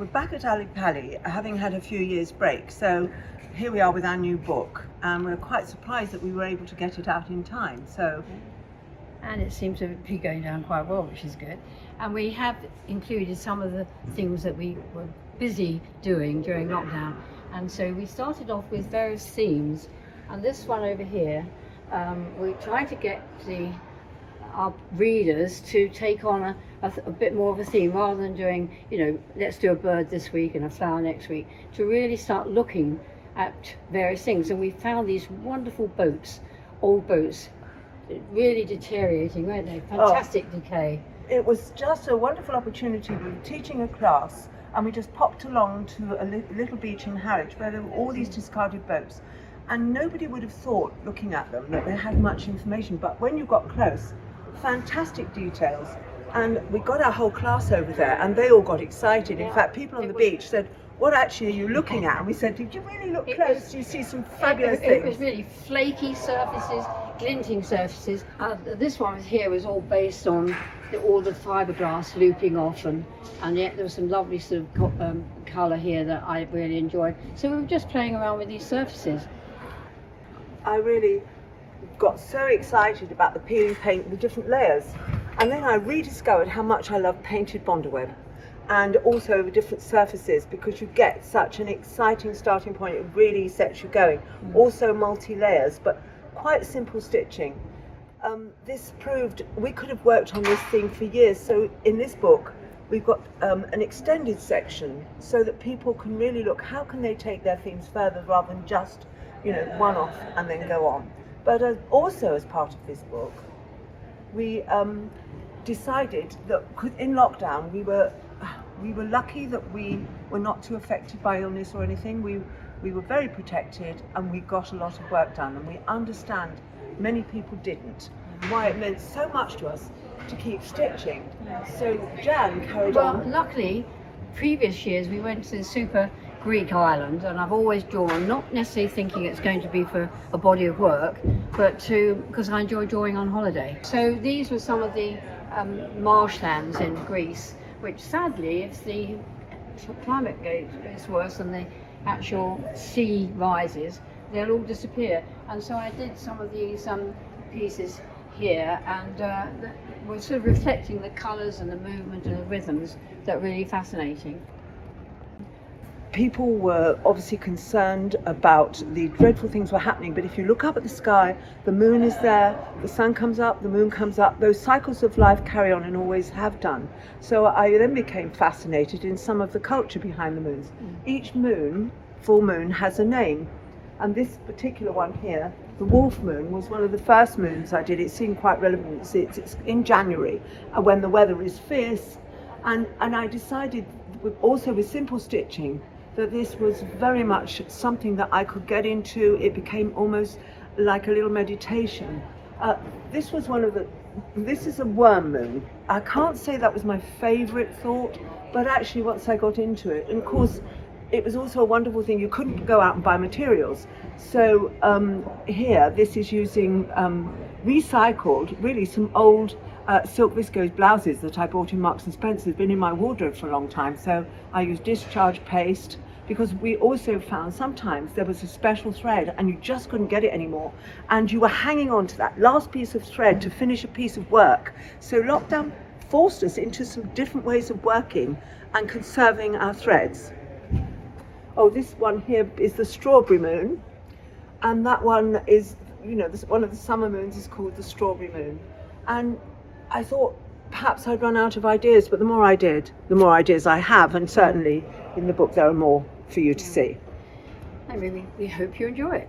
we're back at Ali Pali, having had a few years break. So here we are with our new book, and we're quite surprised that we were able to get it out in time. And it seems to be going down quite well, which is good. And we have included some of the things that we were busy doing during lockdown. And so we started off with various themes. And this one over here, we tried to get our readers to take on a bit more of a theme, rather than doing, let's do a bird this week and a flower next week, to really start looking at various things. And we found these wonderful boats, old boats, really deteriorating, weren't they? Fantastic decay. It was just a wonderful opportunity. We were teaching a class and we just popped along to a little beach in Harwich where there were all these discarded boats, and nobody would have thought, looking at them, that they had much information, but when you got close, fantastic details. And we got our whole class over there and they all got excited. In fact, people on the beach said, "What actually are you looking at?" And we said, "Did you really look close? Do you see some fabulous things?" It was really flaky surfaces, glinting surfaces. This one here was all based on all the fiberglass looping off, and yet there was some lovely sort of colour here that I really enjoyed. So we were just playing around with these surfaces. I really got so excited about the peeling paint, the different layers. And then I rediscovered how much I love painted Bondaweb, and also over different surfaces, because you get such an exciting starting point. It really sets you going. Also multi-layers, but quite simple stitching. This proved we could have worked on this theme for years. So in this book, we've got an extended section so that people can really look, how can they take their themes further rather than just, one off and then go on. But also as part of this book, we decided that in lockdown we were lucky that we were not too affected by illness or anything. We were very protected and we got a lot of work done, and we understand many people didn't, why it meant so much to us to keep stitching. So Jan carried on. Well, luckily, previous years we went to the super Greek island, and I've always drawn, not necessarily thinking it's going to be for a body of work, but because I enjoy drawing on holiday. So these were some of the marshlands in Greece, which sadly, if the climate gets worse and the actual sea rises, they'll all disappear. And so I did some of these pieces here, and we're sort of reflecting the colours and the movement and the rhythms that are really fascinating. People were obviously concerned about the dreadful things were happening, but if you look up at the sky, the moon is there, the sun comes up, the moon comes up, those cycles of life carry on and always have done. So I then became fascinated in some of the culture behind the moons. Each moon, full moon, has a name, and this particular one here, the wolf moon, was one of the first moons I did. It seemed quite relevant. It's in January, when the weather is fierce, and I decided also with simple stitching that this was very much something that I could get into. It became almost like a little meditation. This is a worm moon. I can't say that was my favourite thought, but actually once I got into it, and of course it was also a wonderful thing, you couldn't go out and buy materials. So here, this is using recycled, really some old silk viscose blouses that I bought in Marks and Spencer. Been in my wardrobe for a long time, so I use discharge paste, because we also found sometimes there was a special thread and you just couldn't get it anymore, and you were hanging on to that last piece of thread to finish a piece of work. So lockdown forced us into some different ways of working and conserving our threads. Oh, this one here is the strawberry moon, and that one is, one of the summer moons is called the strawberry moon. And I thought perhaps I'd run out of ideas, but the more I did, the more ideas I have, and certainly in the book there are more for you to see. I mean, we hope you enjoy it.